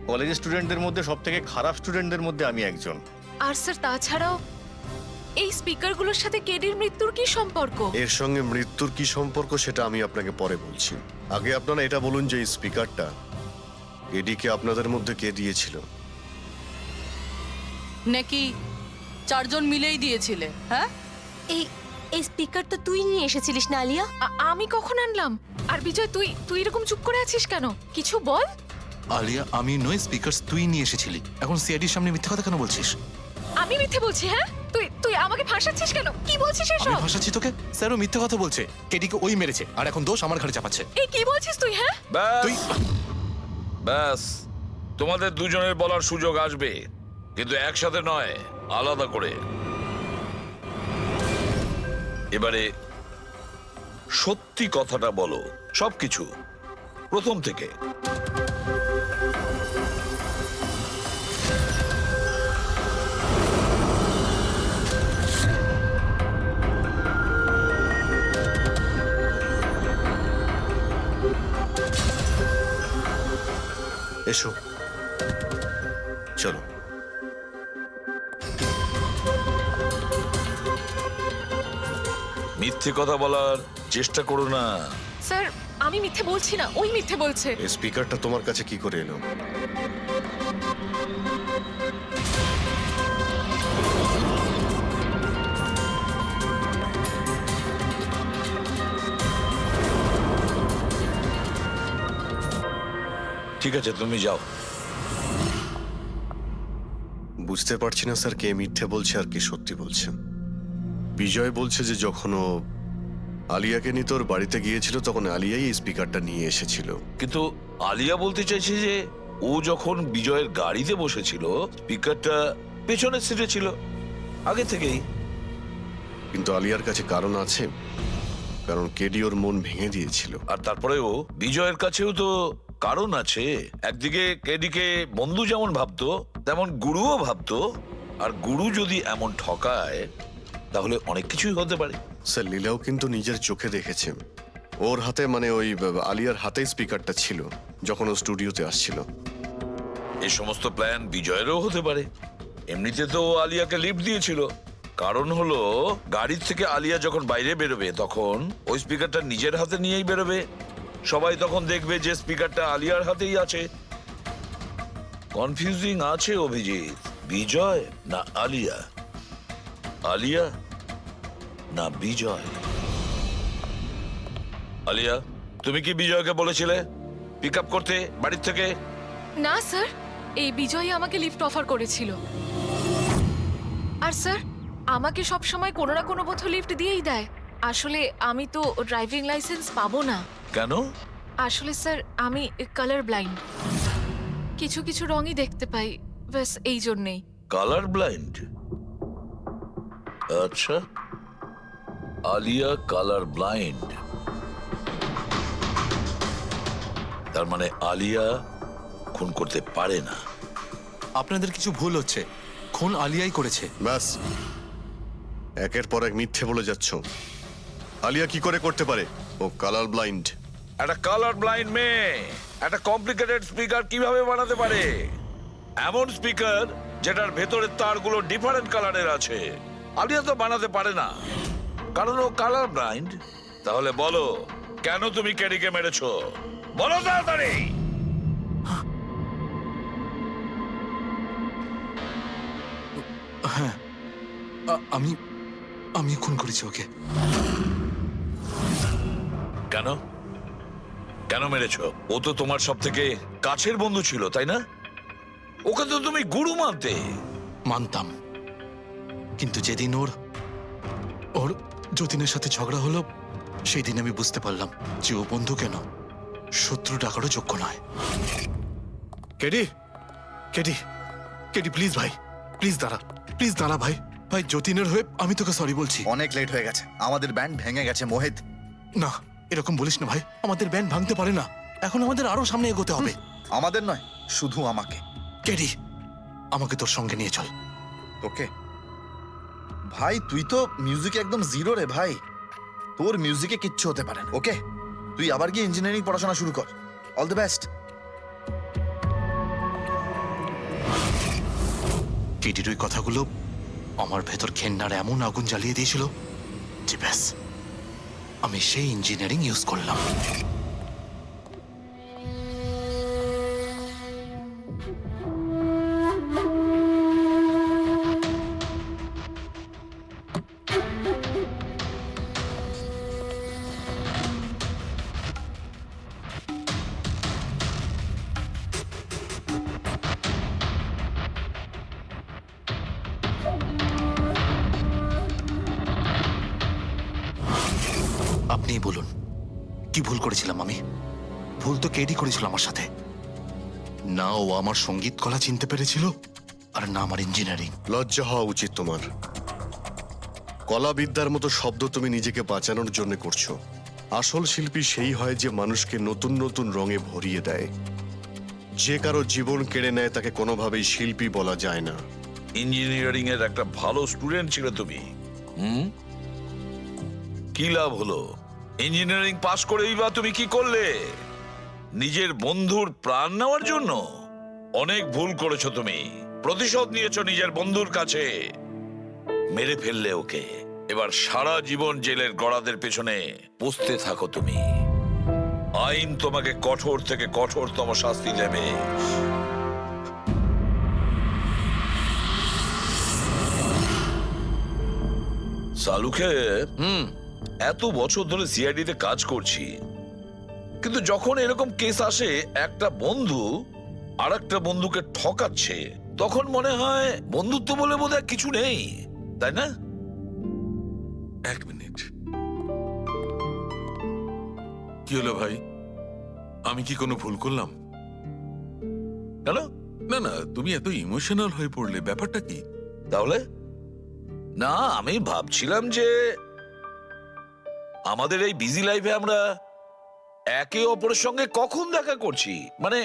কলেজের স্টুডেন্টদের মধ্যে সব থেকে খারাপ স্টুডেন্টদের মধ্যে আমি একজন। আর স্যার তাছাড়াও এই স্পিকারগুলোর সাথে কেডির মৃত্যুর কি সম্পর্ক? এর সঙ্গে মৃত্যুর কি সম্পর্ক সেটা আমি আপনাকে পরে বলছি। আগে আপনারা এটা বলুন যে এই স্পিকারটা এডিকে আপনাদের মধ্যে কে দিয়েছিল? নাকি চারজন মিলেই দিয়েছিলে? হ্যাঁ, এই এই স্পিকার তো তুই নিয়ে এসেছিলিস না আলিয়া? আমি কখন আনলাম? আর বিজয়, তুই তুই এরকম চুপ করে আছিস কেন? কিছু বল। আলিয়া, আমি নই, স্পিকার তুই নিয়ে এসেছিলি। এখন সিআইডির সামনে মিথ্যা কথা কেন বলছিস? আমি মিথ্যে বলছি? হ্যাঁ, তুই তুই আমাকে ফাঁসাচ্ছিস কেন? কি বলছিস আমি এসব? ভাসাচ্ছি তোকে? স্যারও মিথ্যা কথা বলছে। কেডিকে ওই মেরেছে আর এখন দোষ আমার ঘাড়ে চাপাচ্ছে। এই কি বলছিস তুই? হ্যাঁ, তুই ব্যাস, তোমাদের দুজনের বলার সুযোগ আসবে, কিন্তু একসাথে নয়, আলাদা করে। এবারে সত্যি কথাটা বলো, সবকিছু প্রথম থেকে। এসো, চলো। মিথ্যে কথা বলার চেষ্টা করো না। স্যার আমি মিথ্যে বলছি না, ওই মিথ্যে বলছে। এই স্পিকারটা তোমার কাছে কি করে এলো? ঠিক আছে, তুমি যাও। বুঝতে পারছি না স্যার, কে মিথ্যে বলছে আর কে সত্যি বলছে। বিজয় বলছে যে যখন ও আলিয়াকে নিয়ে তোর বাড়িতে গিয়েছিল তখন আলিয়াই এই স্পিকারটা নিয়ে এসেছিল। কিন্তু আলিয়া বলতে চাইছে যে ও যখন বিজয়ের গাড়িতে বসেছিল স্পিকারটা পেছনের সিটে ছিল আগে থেকেই। কিন্তু আলিয়ার কাছে কারণ আছে, কারণ কেডি ওর মন ভেঙে দিয়েছিল। আর তারপরেও বিজয়ের কাছেও তো কারণ আছে। একদিকে কেডিকে বন্ধু যেমন ভাবতো তেমন গুরুও ভাবতো, আর গুরু যদি এমন ঠকায় তাহলে অনেক কিছুই হতে পারে। স্যার লীলাও কিন্তু নিজের চোখে দেখেছে, ওর হাতে মানে ওই আলিয়ার হাতেই স্পিকারটা ছিল যখন ও স্টুডিওতে আসছিল। এই সমস্ত প্ল্যান বিজয়েরও হতে পারে। এমনিতে তো ও আলিয়াকে লিফট দিয়েছিল, কারণ হলো গাড়ির থেকে আলিয়া যখন বাইরে বেরোবে তখন ওই স্পিকারটা নিজের হাতে নিয়েই বেরোবে। সবাই তখন দেখবে যে স্পিকারটা আলিয়ার হাতেই আছে। কনফিউজিং আছে অভিজিৎ। বিজয় না আলিয়া, আলিয়া না বিজয়। আলিয়া, তুমি কি বিজয়কে বলেছিলে পিক আপ করতে বাড়ির থেকে? না স্যার, এই বিজয়ই আমাকে লিফট অফার করেছিল। আর স্যার আমাকে সব সময় কোনো না কোনো পথে লিফট দিয়েই দেয়। আসলে আমি তো ড্রাইভিং লাইসেন্স পাবো না। কেন? আসলে স্যার আমি কালার ব্লাইন্ড, কিছু কিছু রঙই দেখতে পাই, ব্যাস এই জন্যেই। Colour blind? আচ্ছা, আলিয়া কালার ব্লাইন্ড, তার মানে আলিয়া খুন করতে পারে না। আপনাদের কিছু ভুল হচ্ছে, খুন আলিয়াই করেছে। ব্যাস, একের পর এক মিথ্যে বলে যাচ্ছ। আলিয়া কি করে করতে পারে? ও কালার ব্লাইন্ড। একটা কালার ব্লাইন্ড মেয়ে একটা কমপ্লিকেটেড স্পিকার কিভাবে বানাতে পারে? এমন স্পিকার যেটার ভেতরের তারগুলো ডিফারেন্ট কালারের আছে। আলিয়া তো বানাতে পারে না, কারণ ও কালার ব্লাইন্ড। তাহলে বলো, কেন তুমি কেডিকে মেরেছো? বলো তাড়াতাড়ি। হ্যাঁ, আমি আমি খুন করেছি ওকে। কেন কেন মেরেছো? ও তো তোমার সব থেকে কাছের বন্ধু ছিল, তাই না? ওকে তো তুমি গুরু মানতে। মানতাম, কিন্তু যেদিন ওর যতীনের সাথে ঝগড়া হলো, সেই দিন আমি বুঝতে পারলাম যে ও বন্ধু কেন, শত্রু ডাকারও যোগ্য নয়। কেডি, কেডি, কেডি প্লিজ ভাই, প্লিজ দাঁড়া ভাই। ভাই যতীনের হয়ে আমি তোকে সরি বলছি। অনেক লেট হয়ে গেছে, আমাদের ব্যান্ড ভেঙে গেছে মোহিত। না, এরকম বলিস না ভাই, আমাদের ব্যান্ড ভাঙতে পারে না। এখন আমাদের আরো সামনে এগোতে হবে। আমাদের নয়, শুধু আমাকে। কেডি, আমাকে তোর সঙ্গে নিয়ে চল। ওকে ভাই, তুই তো মিউজিকে একদম জিরো রে ভাই, তোর মিউজিকে কিচ্ছু হতে পারে না। ওকে, তুই আবার গিয়ে ইঞ্জিনিয়ারিং পড়াশোনা শুরু কর। All the best. কেডির ওই কথাগুলো আমার ভেতর ঘেন্নার এমন আগুন জ্বালিয়ে দিয়েছিল যে ব্যাস, আমি সেই ইঞ্জিনিয়ারিং ইউজ করলাম। আপনিই বলুন, কি ভুল করেছিলাম আমি? ভুল তো কেডি করেছিল আমার সাথে। না ও আমার সঙ্গীত কলা চিনতে পেরেছিল, আর না আমার ইঞ্জিনিয়ারিং। লজ্জা হওয়া উচিত তোমার। কলাবিদ্যার মতো শব্দ তুমি নিজেকে বাঁচানোর জন্য করছো। আসল শিল্পী সেই হয় যে মানুষকে নতুন নতুন রঙে ভরিয়ে দেয়। যে কারো জীবন কেড়ে নেয় তাকে কোনোভাবেই শিল্পী বলা যায় না। ইঞ্জিনিয়ারিং এর একটা ভালো স্টুডেন্ট ছিল তুমি। কি লাভ হলো? ইঞ্জিনিয়ারিং পাশ করেই বা তুমি কি করলে? নিজের বন্ধুর প্রাণ নেওয়ার জন্য? অনেক ভুল করেছো তুমি। প্রতিশোধ নিয়েছো নিজের বন্ধুর কাছে, মেরে ফেললে ওকে। এবার সারা জীবন জেলের গড়াদের পেছনে পৌঁছতে থাকো তুমি। আইন তোমাকে কঠোর থেকে কঠোরতম শাস্তি দেবে। সালুকে এত বছর ধরে সিআইডি তে কাজ করছি, কিন্তু যখন এরকম কেস আসে একটা বন্ধু আর একটা বন্ধুকে ঠকাচ্ছে, তখন মনে হয় বন্ধুত্ব বলে বোধহয় কিছু নেই, তাই না? এক মিনিট, কি হলো ভাই? আমি কি কোনো ভুল করলাম? কেন? না না, তুমি এত ইমোশনাল হয়ে পড়লে, ব্যাপারটা কি? তাহলে না, আমি ভাবছিলাম যে আমাদের এই বিজি লাইফে আমরা একে অপরের সঙ্গে কখন দেখা করছি। মানে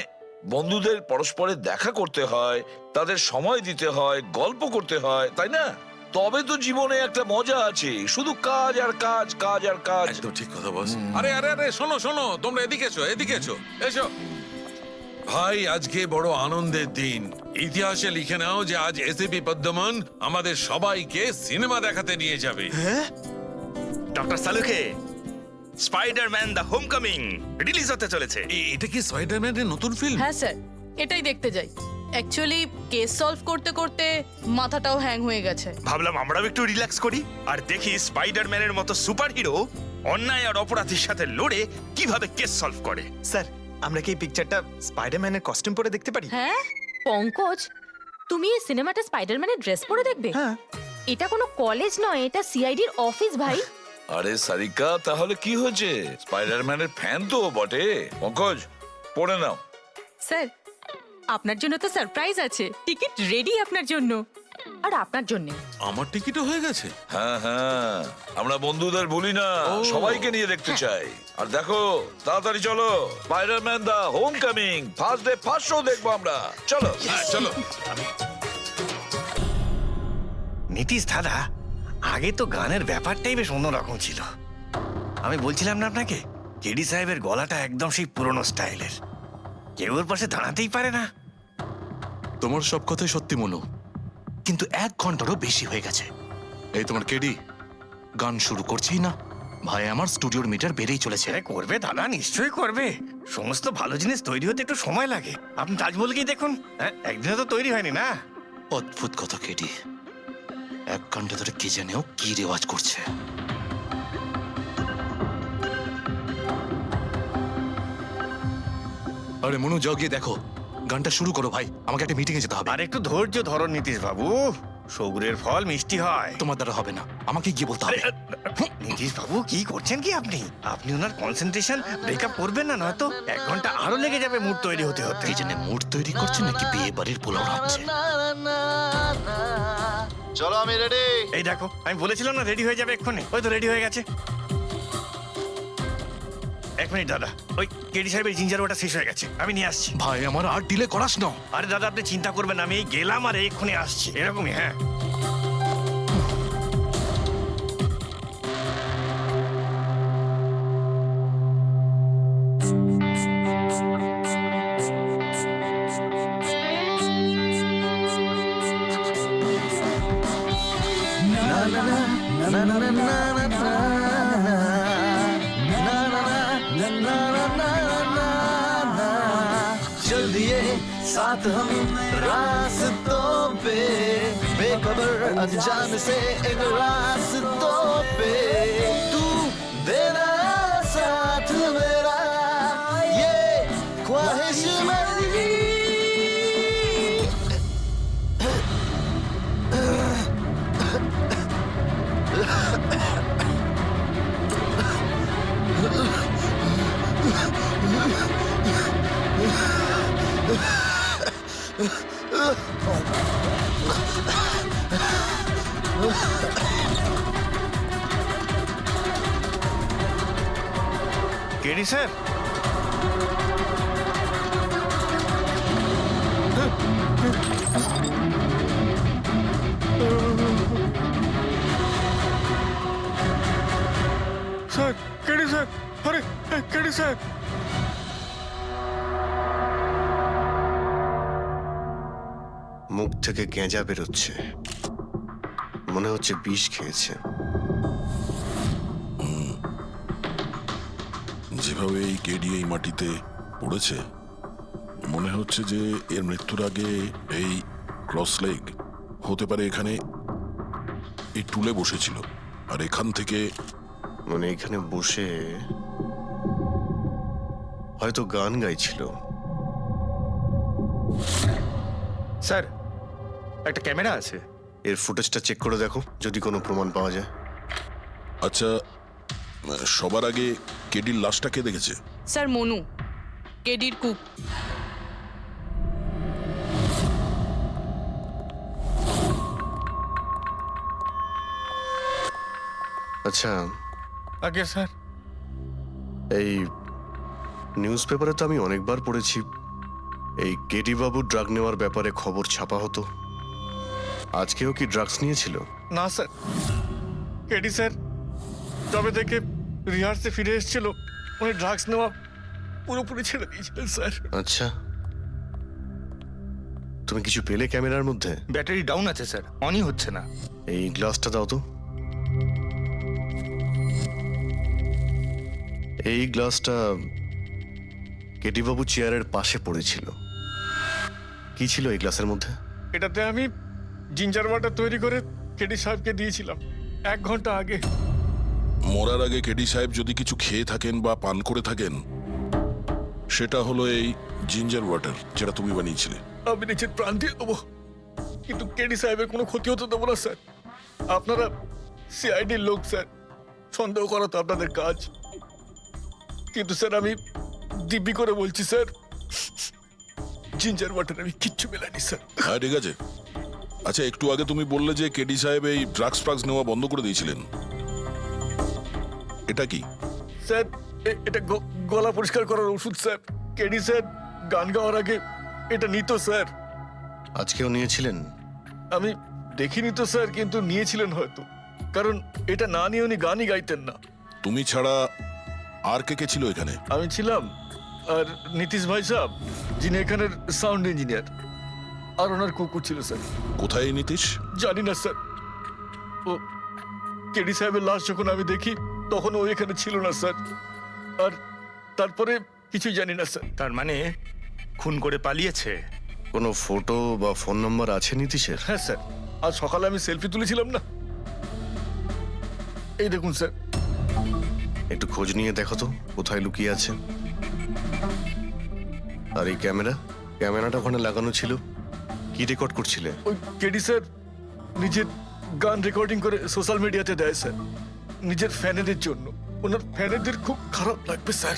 বন্ধুদের পরস্পরের দেখা করতে হয়, তাদের সময় দিতে হয়, গল্প করতে হয়, তাই না? তবে তো জীবনে একটা মজা আছে। শুধু কাজ আর কাজ, কাজ আর কাজ। একদম ঠিক কথা বস। আরে আরে আরে, শোনো শোনো, তোমরা এদিকে এসো, এদিকে এসো, এসো ভাই। আজকে বড় আনন্দের দিন। ইতিহাসে লিখে নাও যে আজ এসিপি পদ্মমন আমাদের সবাইকে সিনেমা দেখাতে নিয়ে যাবে। হ্যাঁ, ডক্টর সালুকে স্পাইডারম্যান দ্য হোমকামিং রিলিজ হতে চলেছে। এটা কি স্পাইডারম্যানের নতুন ফিল্ম? হ্যাঁ স্যার, এটাই দেখতে যাই। অ্যাকচুয়ালি কেস সলভ করতে করতে মাথাটাও হ্যাং হয়ে গেছে। ভাবলাম আমরাও একটু রিল্যাক্স করি আর দেখি স্পাইডারম্যানের মতো সুপারহিরো অন্যায় আর অপরাধীর সাথে লড়ে কিভাবে কেস সলভ করে। স্যার, আমরা কি এই পিকচারটা স্পাইডারম্যানের কস্টিউম পরে দেখতে পারি? হ্যাঁ পঙ্কজ, তুমি এই সিনেমাটা স্পাইডারম্যানের ড্রেস পরে দেখবে? হ্যাঁ। এটা কোনো কলেজ নয়, এটা সিআইডির অফিস ভাই। আরে সারিকা, তাহলে কি হয়েছে? স্পাইডারম্যানের ফ্যান তো বটে। পঙ্কজ, পড়ে নাও। স্যার, আপনার জন্য তো সারপ্রাইজ আছে। টিকিট রেডি আপনার জন্য আর আপনার জন্য। আমার টিকিটও হয়ে গেছে? হ্যাঁ হ্যাঁ, আমরা বন্ধুদের ভুলি না, সবাইকে নিয়ে দেখতে চাই। আর দেখো, তাড়াতাড়ি চলো, Spiderman the Homecoming first day first show দেখবো আমরা। চলো চলো। নীতিশ দাদা, আগে তো গানের ব্যাপারটাই বেশ অন্যরকম ছিল। আমি বলছিলাম না আপনাকে, কেডি সাহেবের গলাটা একদম সেই পুরনো স্টাইলের। কেউ ওর পাশে দাঁড়াতেই পারে না। তোমার সব কথাই সত্যি মনু, কিন্তু 1 ঘন্টারও বেশি হয়ে গেছে। এই তোমার কেডি গান শুরু করছেই না। ভাই আমার স্টুডিওর মিটার বেড়েই চলেছে। করবে দাদা, নিশ্চয়ই করবে। সমস্ত ভালো জিনিস তৈরি হতে একটু সময় লাগে। আপনি তাজমহলকেই দেখুন, একদিনে তো তৈরি হয়নি না। অদ্ভুত কথা কেডি, 1 ঘন্টা ধরে কে জানেও কি রেওয়াজ করছে। আরে মনু, যাও গিয়ে দেখো, গানটা শুরু করো ভাই, আমাকে একটা মিটিং এ যেতে হবে। আর একটু ধৈর্য ধরো নীতিশ বাবু, সৌগুরের ফল মিষ্টি হয়। তোমার দ্বারা হবে না, আমাকে গিয়ে বলতে হবে। নীতিশ বাবু কি করছেন কি আপনি? আপনি ওনার কনসেন্ট্রেশন ব্রেকআপ করবেন না, নয়তো 1 ঘন্টা আরো লেগে যাবে মুড তৈরি হতে হতে। কে জানে মুড তৈরি করছে নাকি বিয়ে বাড়ির পোলাও রাখছে। চলো আমি রেডি। এই দেখো, আমি বলেছিলাম না রেডি হয়ে যাবে এক্ষুনি। ওই তো রেডি হয়ে গেছে। 1 মিনিট দাদা, ওই কেডি সাহেবের জিঞ্জার ওটা শেষ হয়ে গেছে, আমি নিয়ে আসছি। ভাই আমার আর ডিলে করাস না। আরে দাদা আপনি চিন্তা করবেন না, আমি এই গেলাম আর এক্ষুনি আসছি, এরকমই। হ্যাঁ चल दिए साथ हम रास्तों पे, बेखबर अनजान से एक रास्तों पे, तू देना साथ मेरा, ये ख्वाहिश मेरी। KD sir, sir KD sir, আরে কেডি স্যার। মুখ থেকে গেঁজা বেরোচ্ছে, মনে হচ্ছে বিষ খেয়েছে। যেভাবে এই কেডি এই মাটিতে পড়েছে, মনে হচ্ছে যে এর মৃত্যুর আগে এই ক্রস লেগ হতে পারে এখানে এই টুলে বসেছিল, আর এখান থেকে মানে এখানে বসে হয়তো গান গাইছিল। স্যার একটা ক্যামেরা আছে, এর ফুটেজটা চেক করে দেখো, যদি কোনো প্রমাণ পাওয়া যায়। আচ্ছা, সবার আগে কেডির লাশটা কে দেখেছে? স্যার মনু, কেডির কুক। আচ্ছা, আগে স্যার, এই নিউজ পেপারে তো আমি অনেকবার পড়েছি এই কেডি বাবু ড্রাগ নেওয়ার ব্যাপারে খবর ছাপা হতো। আজকেও কি ড্রাগস নিয়েছিল? না স্যার, কেডি স্যার তবে থেকে রিহার্সে ফিরে এসেছিল, উনি ড্রাগস নেওয়া পুরোপুরি ছেড়ে দিয়েছিলেন স্যার। আচ্ছা, তুমি কিছু পেলে ক্যামেরার মধ্যে? ব্যাটারি ডাউন আছে স্যার, অনই হচ্ছে না। এই গ্লাসটা দাও তো। এই গ্লাসটা কেডি বাবু চেয়ারের পাশে পড়েছিল। কি ছিল এই গ্লাসের মধ্যে? এটাতে আমি জিঞ্জার ওয়াটার তৈরি করে কেডি সাহেবকে দিয়েছিলাম 1 ঘন্টা আগে। মরার আগে কেডি সাহেব যদি কিছু খেয়ে থাকেন বা পান করে থাকেন, সেটা হলো এই জিঞ্জার ওয়াটার, যেটা তুমি বানিয়েছিলে। আমি নিজের প্রাণ দিয়ে দেবো, কিন্তু কেডি সাহেবের কোনো ক্ষতি হতে দেবো না স্যার। আপনারা সিআইডির লোক স্যার, সন্দেহ করা তো আপনাদের কাজ, কিন্তু স্যার আমি দিব্যি করে বলছি স্যার, জিঞ্জার ওয়াটার আমি কিচ্ছু মেলাইনি স্যার। হ্যাঁ ঠিক আছে। আচ্ছা, একটু আগে তুমি বললে যে কেডি সাহেব এই ড্রাগস ফ্রাগস নেওয়া বন্ধ করে দিয়েছিলেন, এটা কি? স্যার এটা গলা পরিষ্কার করার ওষুধ স্যার। কেডি স্যার গান গাওয়ার আগে এটা নিত স্যার। আজকেও নিয়েছিলেন? আমি দেখিনি তো স্যার, কিন্তু নিয়েছিলেন হয়তো, কারণ এটা না নিয়ে উনি গানই গাইতেন না। তুমি ছাড়া আর কে কে ছিল এখানে? আমি ছিলাম, আর নীতিশ ভাই সাহেব, যিনি এখানের সাউন্ড ইঞ্জিনিয়ার, আর ওনার কুকুর ছিল স্যার। কোথায় এই নীতিশ? জানি না স্যার। ও কেডি সাহেবের লাশ যখন আমি দেখি তখন ও এখানে ছিল না স্যার। আর তারপরে কিছুই জানি না স্যার। তার মানে খুন করে পালিয়েছে? কোনো ফটো বা ফোন নাম্বার আছে নীতিশের? হ্যাঁ স্যার, আজ সকালে আমি সেলফি তুলেছিলাম না, এই দেখুন স্যার। একটু খোঁজ নিয়ে দেখো তো কোথায় লুকিয়ে আছে। আর এই ক্যামেরাটা ওখানে লাগানো ছিল, কি রেকর্ড করছিলে? ওই কেডি স্যার নিজের গান রেকর্ডিং করে সোশ্যাল মিডিয়াতে দেয় স্যার, নিজের ফ্যানেদের জন্য। ওনার ফ্যানেদের খুব খারাপ লাগবে স্যার।